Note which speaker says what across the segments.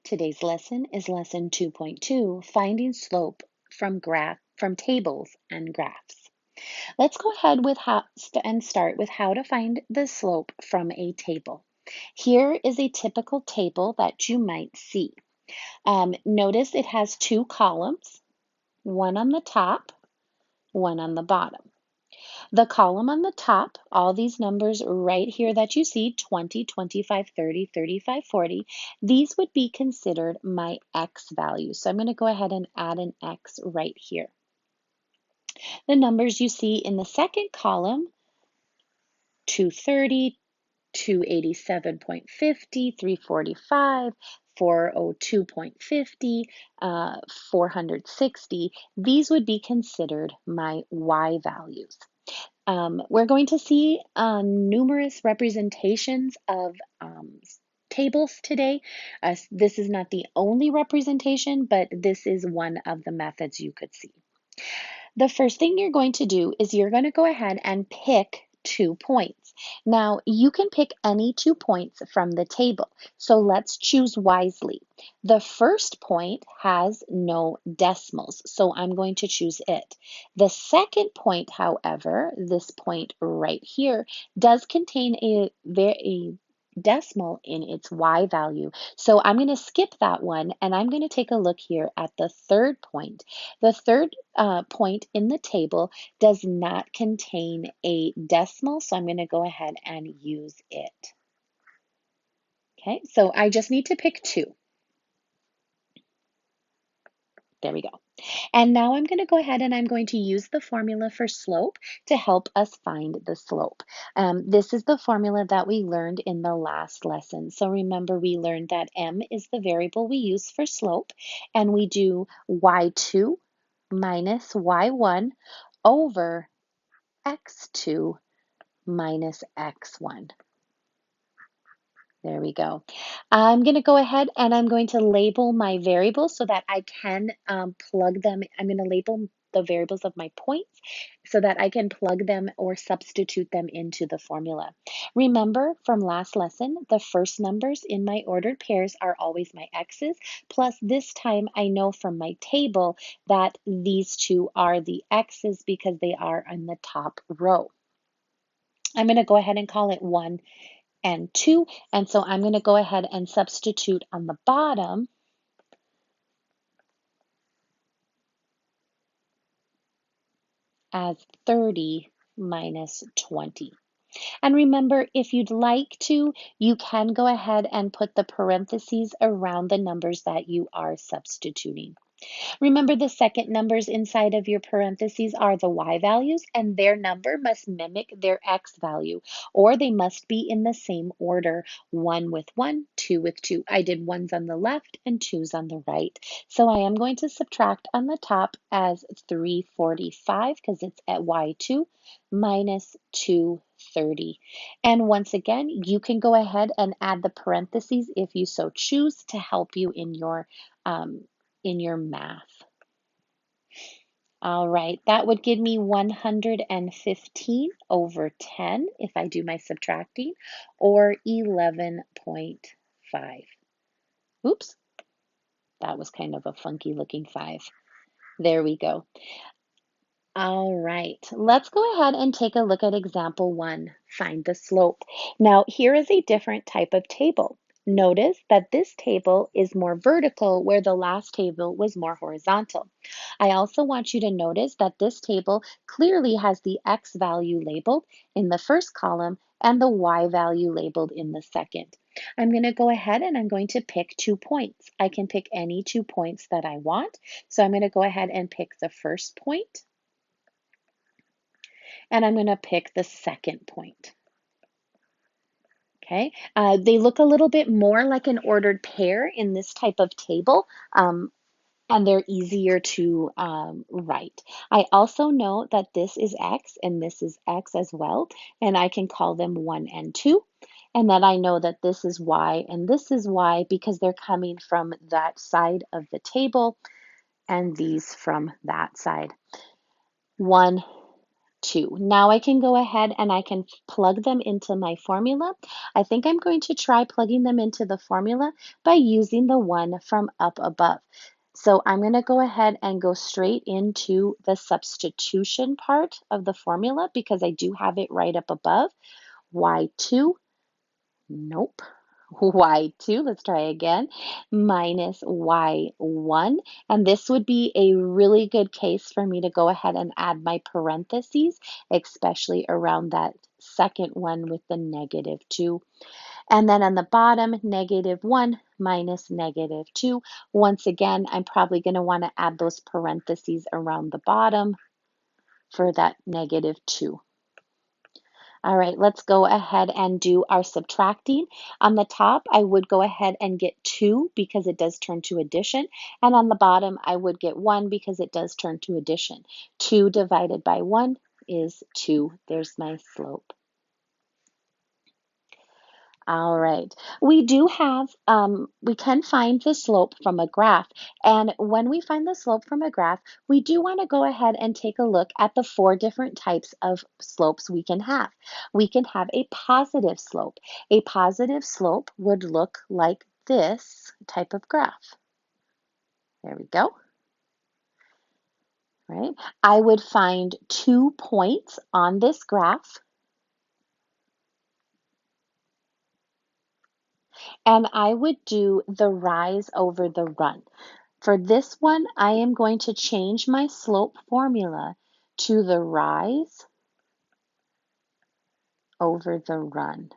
Speaker 1: Today's lesson is lesson 2.2, finding slope from tables and graphs. Let's go ahead with and start with how to find the slope from a table. Here is a typical table that you might see. Notice it has two columns, one on the top, one on the bottom. The column on the top, all these numbers right here that you see, 20, 25, 30, 35, 40, these would be considered my X values. So I'm going to go ahead and add an X right here. The numbers you see in the second column, 230, 287.50, 345, 402.50, 460, these would be considered my Y values. We're going to see numerous representations of tables today. This is not the only representation, but this is one of the methods you could see. The first thing you're going to do is you're going to go ahead and pick 2 points. Now, you can pick any 2 points from the table, so let's choose wisely. The first point has no decimals, so I'm going to choose it. The second point, however, this point right here, does contain a decimal in its Y value. So I'm going to skip that one, and I'm going to take a look here at the third point. The third point in the table does not contain a decimal, so I'm going to go ahead and use it. Okay, so I just need to pick 2. There we go. And now I'm going to go ahead and I'm going to use the formula for slope to help us find the slope. This is the formula that we learned in the last lesson. So remember, we learned that m is the variable we use for slope, and we do y2 minus y1 over x2 minus x1. There we go. I'm going to go ahead and I'm going to label my variables so that I can plug them. I'm going to label the variables of my points so that I can plug them or substitute them into the formula. Remember from last lesson, the first numbers in my ordered pairs are always my x's, plus this time I know from my table that these two are the x's because they are on the top row. I'm going to go ahead and call it 1 and 2. And so I'm going to go ahead and substitute on the bottom as 30 minus 20. And remember, if you'd like to, you can go ahead and put the parentheses around the numbers that you are substituting. Remember, the second numbers inside of your parentheses are the Y values, and their number must mimic their X value, or they must be in the same order, 1 with 1, 2 with 2. I did 1s on the left and 2s on the right. So I am going to subtract on the top as 345 because it's at Y2 minus 230. And once again, you can go ahead and add the parentheses if you so choose to help you in your math. All right, that would give me 115 over 10 if I do my subtracting, or 11.5. Oops, that was kind of a funky looking 5. There we go. All right, let's go ahead and take a look at example 1, find the slope. Now, here is a different type of table. Notice that this table is more vertical where the last table was more horizontal. I also want you to notice that this table clearly has the X value labeled in the first column and the Y value labeled in the second. I'm going to go ahead and I'm going to pick 2 points. I can pick any 2 points that I want. So I'm going to go ahead and pick the first point, and I'm going to pick the second point. Okay, they look a little bit more like an ordered pair in this type of table, and they're easier to write. I also know that this is X and this is X as well, and I can call them 1 and 2. And then I know that this is Y and this is Y because they're coming from that side of the table and these from that side. 1 2. Now I can go ahead and I can plug them into my formula. I think I'm going to try plugging them into the formula by using the one from up above. So I'm going to go ahead and go straight into the substitution part of the formula because I do have it right up above. Y2, nope. Y2, let's try again, minus Y1. And this would be a really good case for me to go ahead and add my parentheses, especially around that second one with the -2. And then on the bottom, -1 minus -2. Once again, I'm probably going to want to add those parentheses around the bottom for that -2. All right, let's go ahead and do our subtracting. On the top, I would go ahead and get 2 because it does turn to addition. And on the bottom, I would get 1 because it does turn to addition. 2 divided by 1 is 2. There's my slope. All right. We do have, we can find the slope from a graph. And when we find the slope from a graph, we do want to go ahead and take a look at the 4 different types of slopes we can have. We can have a positive slope. A positive slope would look like this type of graph. There we go. Right? I would find 2 points on this graph, and I would do the rise over the run. For this one, I am going to change my slope formula to the rise over the run.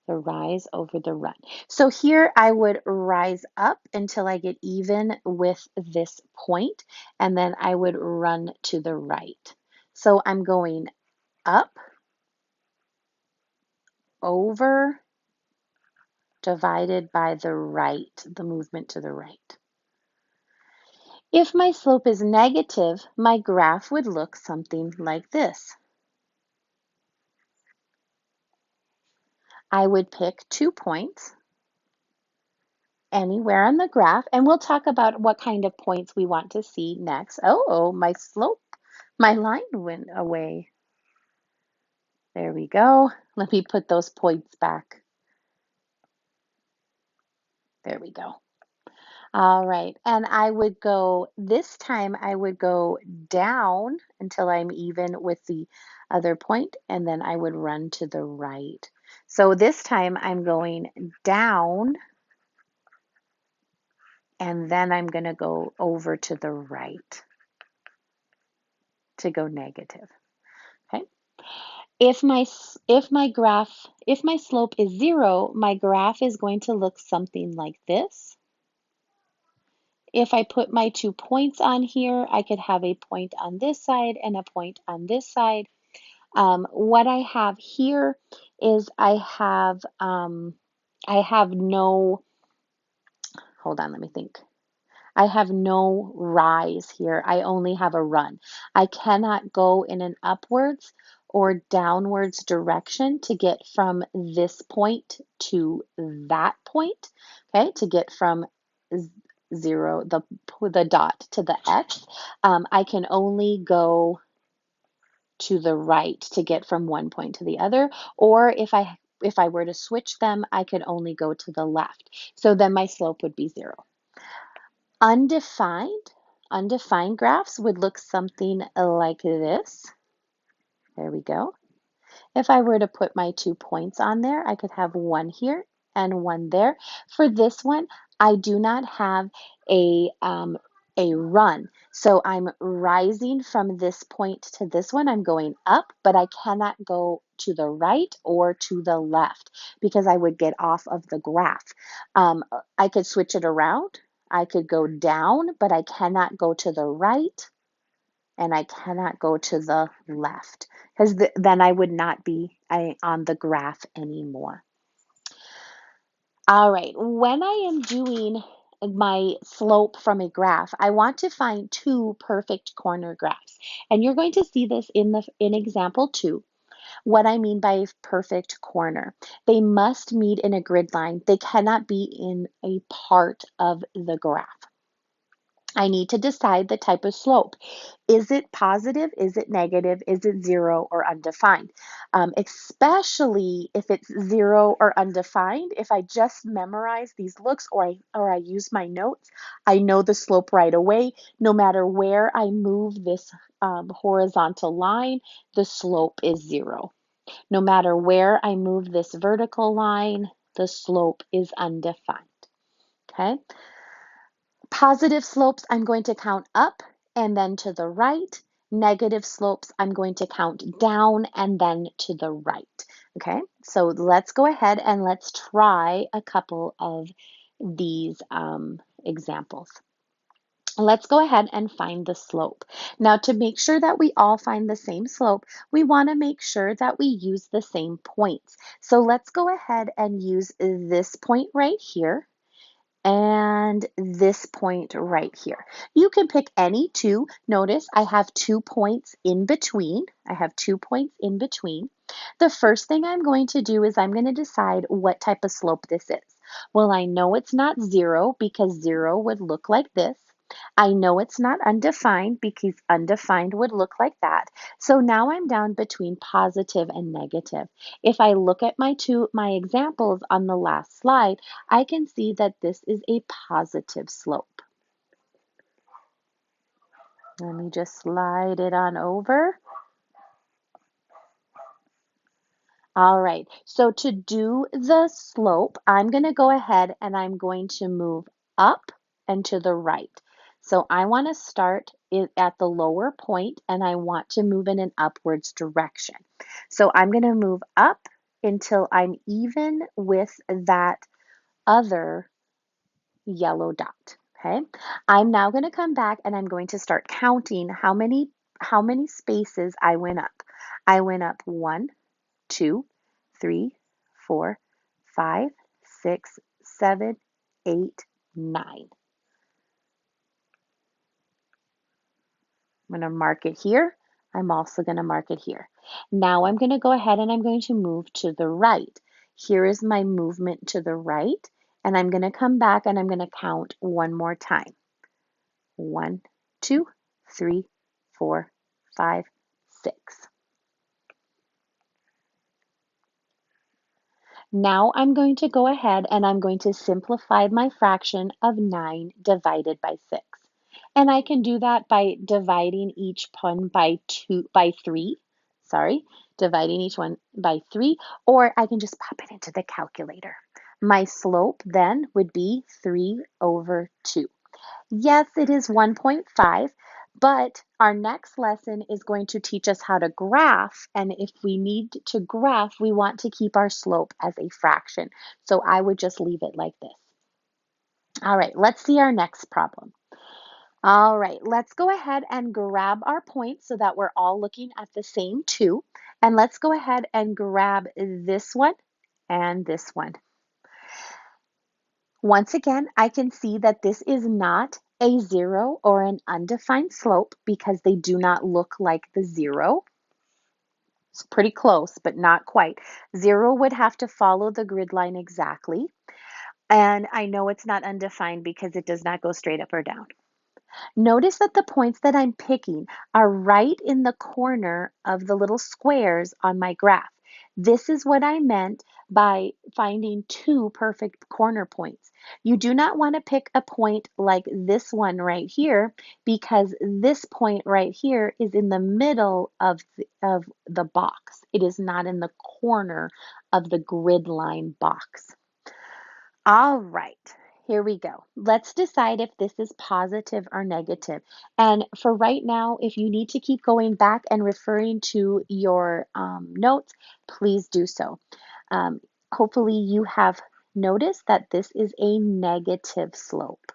Speaker 1: The rise over the run. So here I would rise up until I get even with this point, and then I would run to the right. So I'm going up, over, divided by the right, the movement to the right. If my slope is negative, my graph would look something like this. I would pick 2 points anywhere on the graph, and we'll talk about what kind of points we want to see next. Oh, my slope, my line went away. There we go. Let me put those points back. There we go. All right, and I would go, this time I would go down until I'm even with the other point, and then I would run to the right. So this time I'm going down, and then I'm going to go over to the right to go negative. Okay. If my slope is 0, my graph is going to look something like this. If I put my 2 points on here, I could have a point on this side and a point on this side. What I have here is I have no, hold on, let me think. I have no rise here. I only have a run. I cannot go in an upwards or downwards direction to get from this point to that point, okay, to get from 0, the dot to the X. I can only go to the right to get from one point to the other, or if I were to switch them, I could only go to the left. So then my slope would be 0. Undefined graphs would look something like this. There we go. If I were to put my 2 points on there, I could have one here and one there. For this one, I do not have a run. So I'm rising from this point to this one. I'm going up, but I cannot go to the right or to the left because I would get off of the graph. I could switch it around. I could go down, but I cannot go to the right and I cannot go to the left because then I would not be on the graph anymore. All right, when I am doing my slope from a graph, I want to find 2 perfect corner graphs. And you're going to see this in example 2. What I mean by perfect corner. They must meet in a grid line. They cannot be in a part of the graph. I need to decide the type of slope. Is it positive? Is it negative? Is it zero or undefined? Especially if it's zero or undefined, if I just memorize these looks or I use my notes, I know the slope right away. No matter where I move this horizontal line, the slope is zero. No matter where I move this vertical line, the slope is undefined. Okay? Positive slopes, I'm going to count up and then to the right. Negative slopes, I'm going to count down and then to the right. Okay, so let's go ahead and let's try a couple of these examples. Let's go ahead and find the slope. Now, to make sure that we all find the same slope, we want to make sure that we use the same points. So let's go ahead and use this point right here and this point right here. You can pick any two. Notice I have 2 points in between. I have 2 points in between. The first thing I'm going to do is I'm going to decide what type of slope this is. Well, I know it's not zero because zero would look like this. I know it's not undefined because undefined would look like that. So now I'm down between positive and negative. If I look at my examples on the last slide, I can see that this is a positive slope. Let me just slide it on over. All right, so to do the slope, I'm going to go ahead and I'm going to move up and to the right. So I want to start at the lower point and I want to move in an upwards direction. So I'm going to move up until I'm even with that other yellow dot. Okay, I'm now going to come back and I'm going to start counting how many spaces I went up. I went up 1, 2, 3, 4, 5, 6, 7, 8, 9. I'm going to mark it here. I'm also going to mark it here. Now I'm going to go ahead and I'm going to move to the right. Here is my movement to the right. And I'm going to come back and I'm going to count one more time. 1, 2, 3, 4, 5, 6. Now I'm going to go ahead and I'm going to simplify my fraction of 9 divided by 6. And I can do that by dividing each one by 3. Sorry, dividing each one by 3, or I can just pop it into the calculator. My slope then would be 3 over 2. Yes, it is 1.5, but our next lesson is going to teach us how to graph. And if we need to graph, we want to keep our slope as a fraction. So I would just leave it like this. All right, let's see our next problem. All right, let's go ahead and grab our points so that we're all looking at the same two. And let's go ahead and grab this one and this one. Once again, I can see that this is not a zero or an undefined slope because they do not look like the zero. It's pretty close, but not quite. Zero would have to follow the grid line exactly. And I know it's not undefined because it does not go straight up or down. Notice that the points that I'm picking are right in the corner of the little squares on my graph. This is what I meant by finding two perfect corner points. You do not want to pick a point like this one right here because this point right here is in the middle of the box. It is not in the corner of the grid line box. All right, here we go. Let's decide if this is positive or negative. And for right now, if you need to keep going back and referring to your notes, please do so. Hopefully you have noticed that this is a negative slope.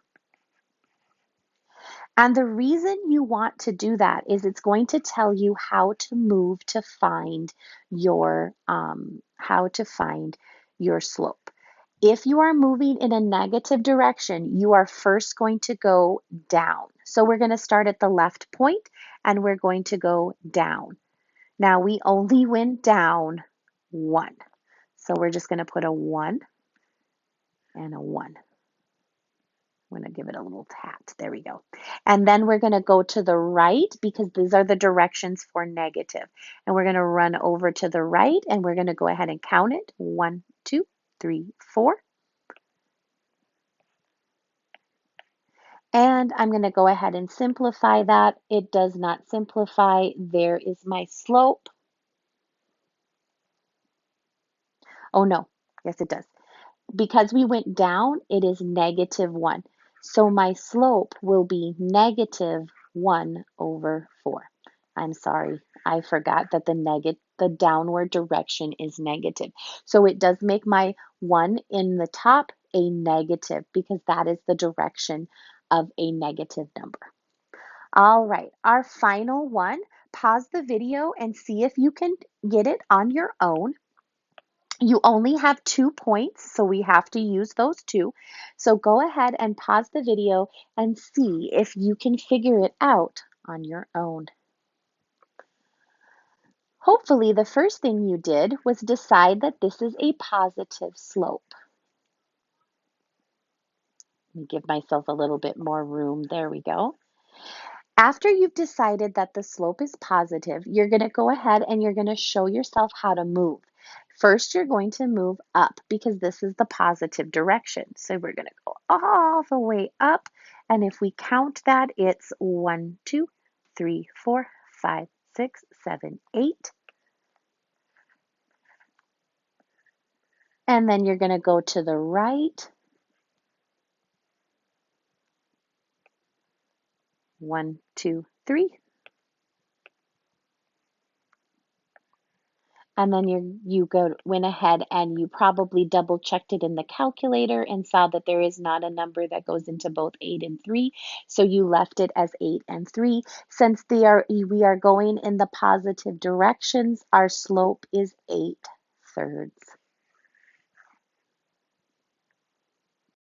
Speaker 1: And the reason you want to do that is it's going to tell you how to move to find your slope. If you are moving in a negative direction, you are first going to go down. So we're going to start at the left point and we're going to go down. Now we only went down 1. So we're just going to put a 1 and a 1. I'm going to give it a little tap. There we go. And then we're going to go to the right because these are the directions for negative. And we're going to run over to the right and we're going to go ahead and count it. 1, 2, 3, 4. And I'm going to go ahead and simplify that. It does not simplify. There is my slope. Oh no, yes it does. Because we went down, it is -1. So my slope will be -1/4. I'm sorry, I forgot that the downward direction is negative. So it does make my 1 in the top a negative because that is the direction of a negative number. All right, our final one. Pause the video and see if you can get it on your own. You only have 2 points, so we have to use those two. So go ahead and pause the video and see if you can figure it out on your own. Hopefully, the first thing you did was decide that this is a positive slope. Let me give myself a little bit more room. There we go. After you've decided that the slope is positive, you're going to go ahead and you're going to show yourself how to move. First, you're going to move up because this is the positive direction. So we're going to go all the way up. And if we count that, it's 1, 2, 3, 4, 5, 6, 7, 8. And then you're going to go to the right. 1, 2, 3. And then went ahead and you probably double checked it in the calculator and saw that there is not a number that goes into both 8 and 3. So you left it as 8 and 3. Since we are going in the positive directions, our slope is 8/3.